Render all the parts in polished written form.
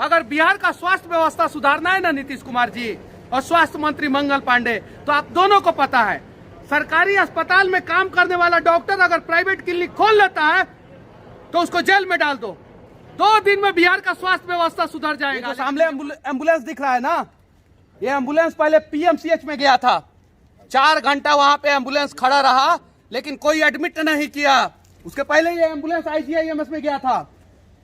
अगर बिहार का स्वास्थ्य व्यवस्था सुधारना है ना नीतीश कुमार जी और स्वास्थ्य मंत्री मंगल पांडे, तो आप दोनों को पता है सरकारी अस्पताल में काम करने वाला डॉक्टर अगर प्राइवेट क्लिनिक खोल लेता है तो उसको जेल में डाल दो। 2 दिन में बिहार का स्वास्थ्य व्यवस्था सुधर जाएगा। सामने एम्बुलेंस दिख रहा है ना, ये एम्बुलेंस पहले पीएमसीएच में गया था, 4 घंटा वहां पे एम्बुलेंस खड़ा रहा लेकिन कोई एडमिट नहीं किया। उसके पहले ये एम्बुलेंस आईजीआईएमएस में गया था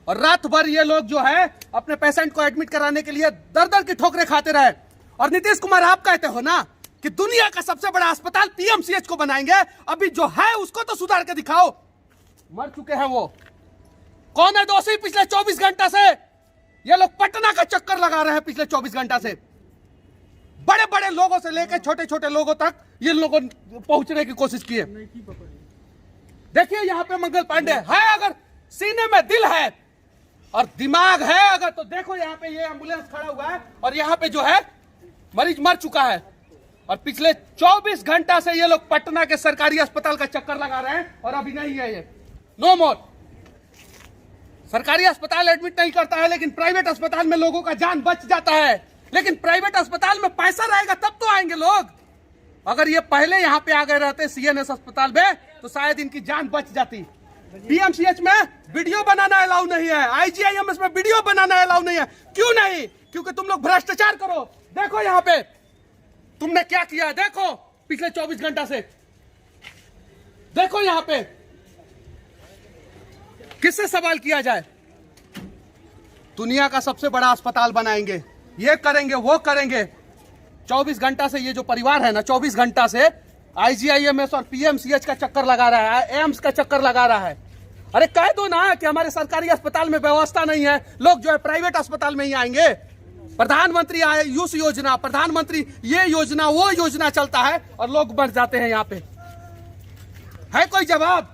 और रात भर ये लोग जो है अपने पेशेंट को एडमिट कराने के लिए दर दर की ठोकरें खाते रहे। और नीतीश कुमार आप कहते हो ना कि दुनिया का सबसे बड़ा अस्पताल पीएमसीएच को बनाएंगे, अभी जो है उसको तो सुधार के दिखाओ। मर चुके हैं वो, कौन है दोषी? पिछले 24 घंटा से ये लोग पटना का चक्कर लगा रहे हैं। पिछले 24 घंटा से बड़े बड़े लोगों से लेकर छोटे छोटे लोगों तक ये लोगों पहुंचने की कोशिश की है। देखिए यहाँ पे मंगल पांडे है, अगर सीने में दिल है और दिमाग है अगर, तो देखो यहाँ पे ये एम्बुलेंस खड़ा हुआ है और यहाँ पे जो है मरीज मर चुका है। और पिछले 24 घंटा से ये लोग पटना के सरकारी अस्पताल का चक्कर लगा रहे हैं और अभी नहीं है ये। नो मोर। सरकारी अस्पताल एडमिट नहीं करता है लेकिन प्राइवेट अस्पताल में लोगों का जान बच जाता है। लेकिन प्राइवेट अस्पताल में पैसा रहेगा तब तो आएंगे लोग। अगर ये पहले यहाँ पे आ गए रहते सीएनएस अस्पताल में तो शायद इनकी जान बच जाती। पीएमसीएच में वीडियो बनाना अलाउ नहीं है, आईजीआईएमएस में वीडियो बनाना अलाउ नहीं है। क्यों नहीं? क्योंकि तुम लोग भ्रष्टाचार करो। देखो यहाँ पे तुमने क्या किया है, देखो पिछले 24 घंटा से। देखो यहाँ पे किससे सवाल किया जाए? दुनिया का सबसे बड़ा अस्पताल बनाएंगे, ये करेंगे वो करेंगे। 24 घंटा से ये जो परिवार है ना, 24 घंटा से आईजीआईएमएस और पीएमसीएच का चक्कर लगा रहा है, एम्स का चक्कर लगा रहा है। अरे कह दो ना कि हमारे सरकारी अस्पताल में व्यवस्था नहीं है, लोग जो है प्राइवेट अस्पताल में ही आएंगे। प्रधानमंत्री आयुष योजना, प्रधानमंत्री ये योजना वो योजना चलता है और लोग बढ़ जाते हैं। यहाँ पे है कोई जवाब?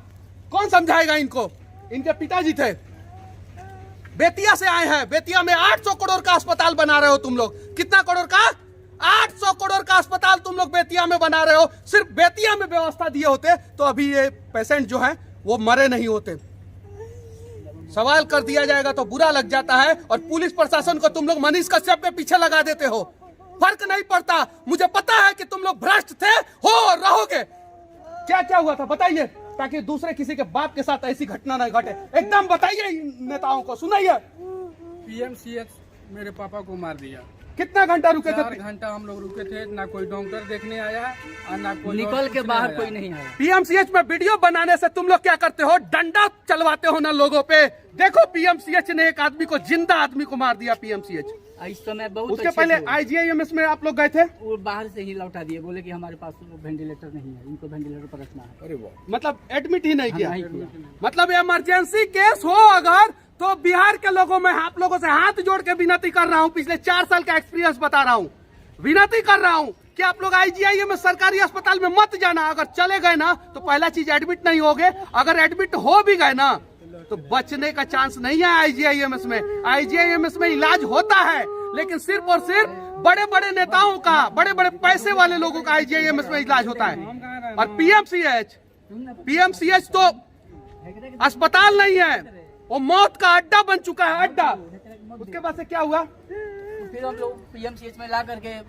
कौन समझाएगा इनको? इनके पिताजी थे, बेतिया से आए हैं। बेतिया में 800 करोड़ का अस्पताल बना रहे हो तुम लोग। कितना करोड़ का? 800 करोड़ का अस्पताल तुम लोग बेतिया में बना रहे हो। सिर्फ बेतिया में व्यवस्था दिए होते तो अभी ये पेशेंट जो है वो मरे नहीं होते। सवाल कर दिया जाएगा तो बुरा लग जाता है और पुलिस प्रशासन को तुम लोग मनीष कश्यप के पीछे लगा देते हो। फर्क नहीं पड़ता। मुझे पता है कि तुम लोग भ्रष्ट थे, हो और रहोगे। क्या क्या हुआ था बताइए, ताकि दूसरे किसी के बाप के साथ ऐसी घटना न घटे। एकदम बताइए नेताओं को, सुनाइए। पीएमसीएच मेरे पापा को मार दिया। कितना घंटा रुके थे? 4 घंटा हम लोग रुके थे, ना कोई डॉक्टर देखने आया और ना कोई निकल के बाहर कोई नहीं आया। पीएमसीएच में वीडियो बनाने से तुम लोग क्या करते हो? डंडा चलवाते हो ना लोगों पे। देखो पीएमसीएच ने एक आदमी को, जिंदा आदमी को मार दिया पीएमसीएच। इस समय बहुत उसके पहले आईजीआईएमएस में आप लोग गए थे, वो बाहर से ही लौटा दिए, बोले कि हमारे पास वेंटिलेटर नहीं है, इनको वेंटिलेटर पर रखना है। अरे वाह, मतलब एडमिट ही नहीं किया। नहीं किया। मतलब इमरजेंसी केस हो अगर तो बिहार के लोगों में आप लोगों से हाथ जोड़ के विनती कर रहा हूं, पिछले 4 साल का एक्सपीरियंस बता रहा हूं, विनती कर रहा हूं कि आप लोग आईजीआईएमएस सरकारी अस्पताल में मत जाना। अगर चले गए ना तो पहला चीज एडमिट नहीं होगे। अगर एडमिट हो भी गए ना तो बचने का चांस नहीं है आईजीआईएमएस में। आईजीआईएमएस में इलाज होता है लेकिन सिर्फ और सिर्फ बड़े बड़े नेताओं का, बड़े बड़े पैसे वाले लोगों का आईजीआईएमएस में इलाज होता है। और पीएमसीएच तो अस्पताल नहीं है, वो मौत का अड्डा बन चुका है, अड्डा। उसके बाद से क्या हुआ? फिर हम लोग पीएमसीएच में ला करके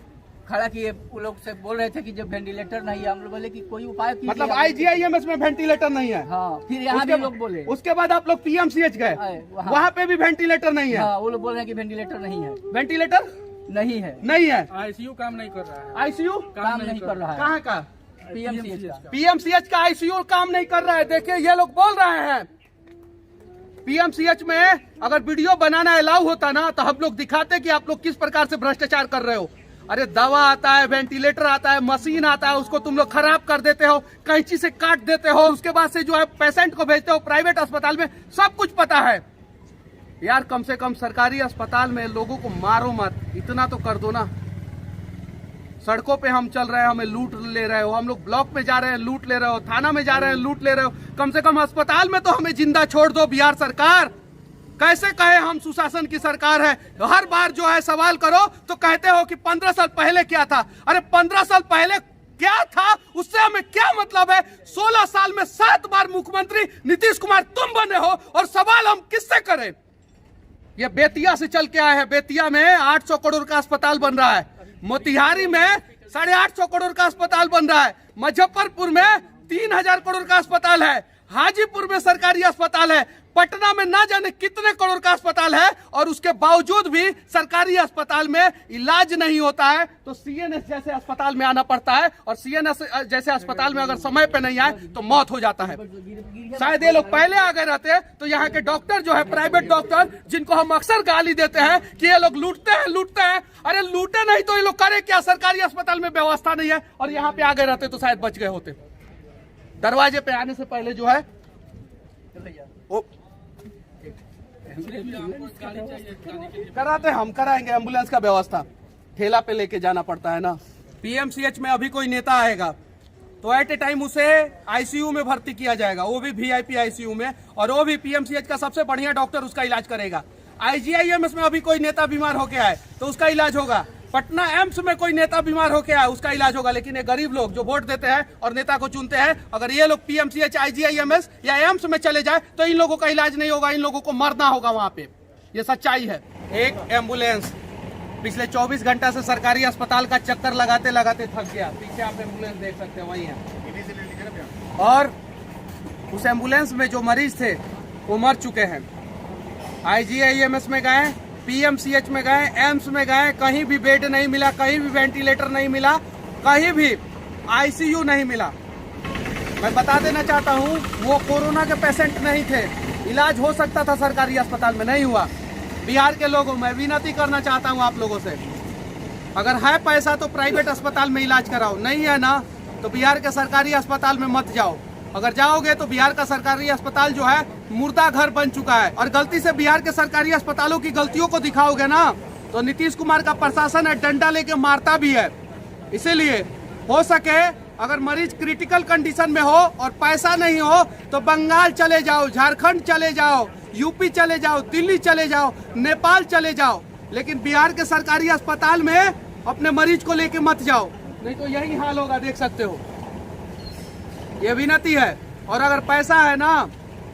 खड़ा किए। वो लोग से बोल रहे थे कि जब वेंटिलेटर नहीं है, हम लोग बोले कि कोई उपाय कीजिए। मतलब आईजीआईएमएस में वेंटिलेटर नहीं है। हाँ, फिर यहाँ भी लोग बोले। उसके बाद आप लोग पीएमसीएच गए, वहाँ पे भी वेंटिलेटर नहीं है। हाँ, वो लोग बोल रहे हैं कि वेंटिलेटर नहीं है। वेंटिलेटर नहीं है, नहीं है। आईसीयू काम नहीं कर रहा है। आईसीयू काम नहीं कर रहा है। कहाँ का? पीएमसीएच का। पीएमसीएच का आईसीयू काम नहीं कर रहा है। देखिए ये लोग बोल रहे हैं पीएमसीएच में अगर वीडियो बनाना अलाउ होता ना तो हम लोग दिखाते कि आप लोग किस प्रकार से भ्रष्टाचार कर रहे हो। अरे दवा आता है, वेंटिलेटर आता है, मशीन आता है, उसको तुम लोग खराब कर देते हो, कैंची से काट देते हो, उसके बाद से जो है पेशेंट को भेजते हो प्राइवेट अस्पताल में। सब कुछ पता है यार। कम से कम सरकारी अस्पताल में लोगों को मारो मत, इतना तो कर दो ना। सड़कों पे हम चल रहे हैं, हमें लूट ले रहे हो। हम लोग ब्लॉक में जा रहे हैं, लूट ले रहे हो। थाना में जा रहे हैं, लूट ले रहे हो। कम से कम अस्पताल में तो हमें जिंदा छोड़ दो बिहार सरकार। कैसे कहे हम सुशासन की सरकार है? हर बार जो है सवाल करो तो कहते हो कि 15 साल पहले क्या था। अरे 15 साल पहले क्या था उससे हमें क्या मतलब है? 16 साल में 7 बार मुख्यमंत्री नीतीश कुमार तुम बने हो और सवाल हम किससे करें? ये बेतिया से चल के आए हैं। बेतिया में 800 करोड़ का अस्पताल बन रहा है, मोतिहारी में 850 करोड़ का अस्पताल बन रहा है, मुजफ्फरपुर में 3000 करोड़ का अस्पताल है, हाजीपुर में सरकारी अस्पताल है, पटना में ना जाने कितने करोड़ का अस्पताल है, और उसके बावजूद भी सरकारी अस्पताल में इलाज नहीं होता है। तो सीएनएस जैसे अस्पताल में आना पड़ता है, और सीएनएस जैसे अस्पताल में अगर समय पे नहीं आए तो मौत हो जाता है। शायद ये लोग पहले आ गए रहते तो यहाँ के डॉक्टर जो है, प्राइवेट डॉक्टर, जिनको हम अक्सर गाली देते हैं कि ये लोग लूटते हैं, अरे लूटे नहीं तो ये लोग करे क्या? सरकारी अस्पताल में व्यवस्था नहीं है, और यहाँ पे आ गए रहते तो शायद बच गए होते। दरवाजे पे आने से पहले जो है वो कराते, हम कराएंगे एम्बुलेंस का व्यवस्था। ठेला पे लेके जाना पड़ता है ना। पीएमसीएच में अभी कोई नेता आएगा तो एट ए टाइम उसे आईसीयू में भर्ती किया जाएगा, वो भी वीआईपी आईसीयू में, और वो भी पीएमसीएच का सबसे बढ़िया डॉक्टर उसका इलाज करेगा। आईजीआईएमएस में अभी कोई नेता बीमार होके आए तो उसका इलाज होगा। पटना एम्स में कोई नेता बीमार होके आए उसका इलाज होगा। लेकिन ये गरीब लोग जो वोट देते हैं और नेता को चुनते हैं, अगर ये लोग पीएमसीएच, आईजीआईएमएस या एम्स में चले जाए तो इन लोगों का इलाज नहीं होगा, इन लोगों को मरना होगा वहां पे। ये सच्चाई है। एक एम्बुलेंस पिछले 24 घंटा से सरकारी अस्पताल का चक्कर लगाते लगाते थक गया। पीछे आप एम्बुलेंस देख सकते हैं, वही है। और उस एम्बुलेंस में जो मरीज थे वो मर चुके हैं। आईजीआईएमएस में गए, पीएमसीएच में गए, एम्स में गए, कहीं भी बेड नहीं मिला, कहीं भी वेंटिलेटर नहीं मिला, कहीं भी आईसीयू नहीं मिला। मैं बता देना चाहता हूं, वो कोरोना के पेशेंट नहीं थे, इलाज हो सकता था सरकारी अस्पताल में, नहीं हुआ। बिहार के लोगों, मैं विनती करना चाहता हूं आप लोगों से, अगर है पैसा तो प्राइवेट अस्पताल में इलाज कराओ, नहीं है ना तो बिहार के सरकारी अस्पताल में मत जाओ। अगर जाओगे तो बिहार का सरकारी अस्पताल जो है मुर्दा घर बन चुका है। और गलती से बिहार के सरकारी अस्पतालों की गलतियों को दिखाओगे ना तो नीतीश कुमार का प्रशासन है डंडा लेके मारता भी है। इसीलिए हो सके अगर मरीज क्रिटिकल कंडीशन में हो और पैसा नहीं हो तो बंगाल चले जाओ, झारखंड चले जाओ, यूपी चले जाओ, दिल्ली चले जाओ, नेपाल चले जाओ, लेकिन बिहार के सरकारी अस्पताल में अपने मरीज को लेके मत जाओ, नहीं तो यही हाल होगा। देख सकते हो, ये विनती है। और अगर पैसा है ना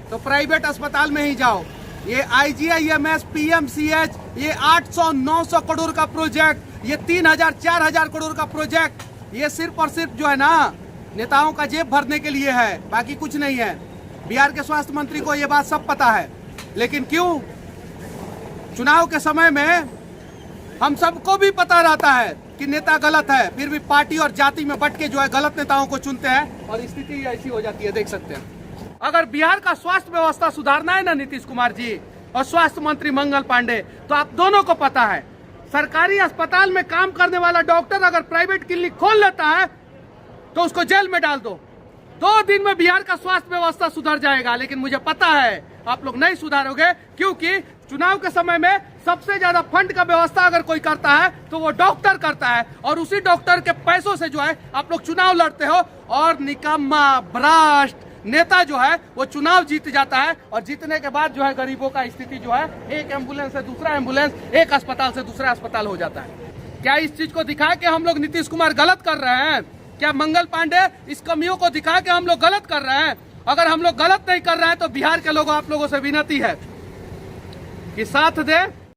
तो प्राइवेट अस्पताल में ही जाओ। ये आईजीआईएमएस, पीएमसीएच, ये 800-900 करोड़ का प्रोजेक्ट, ये 3000-4000 करोड़ का प्रोजेक्ट, ये सिर्फ और सिर्फ जो है ना नेताओं का जेब भरने के लिए है, बाकी कुछ नहीं है। बिहार के स्वास्थ्य मंत्री को ये बात सब पता है, लेकिन क्यों चुनाव के समय में हम सबको भी पता रहता है कि नेता गलत है, फिर भी पार्टी और जाति में बट के जो है गलत नेताओं को चुनते हैं, और स्थिति ऐसी हो जाती है। देख सकते हैं। अगर बिहार का स्वास्थ्य व्यवस्था सुधारना है ना नीतीश कुमार जी और स्वास्थ्य मंत्री मंगल पांडे, तो आप दोनों को पता है, सरकारी अस्पताल में काम करने वाला डॉक्टर अगर प्राइवेट क्लिनिक खोल लेता है तो उसको जेल में डाल दो। 2 दिन में बिहार का स्वास्थ्य व्यवस्था सुधर जाएगा। लेकिन मुझे पता है आप लोग नहीं सुधारोगे, क्योंकि चुनाव के समय में सबसे ज्यादा फंड का व्यवस्था अगर कोई करता है तो वो डॉक्टर करता है, और उसी डॉक्टर के पैसों से जो है आप लोग चुनाव लड़ते हो, और निकम्मा भ्रष्ट नेता जो है वो चुनाव जीत जाता है, और जीतने के बाद जो है गरीबों का स्थिति जो है एक एम्बुलेंस से दूसरा एम्बुलेंस, एक अस्पताल से दूसरा अस्पताल हो जाता है। क्या इस चीज को दिखा के हम लोग नीतीश कुमार गलत कर रहे हैं? क्या मंगल पांडे इस कमियों को दिखा के हम लोग गलत कर रहे हैं? अगर हम लोग गलत नहीं कर रहे हैं तो बिहार के लोगों, आप लोगों से विनती है कि साथ दे।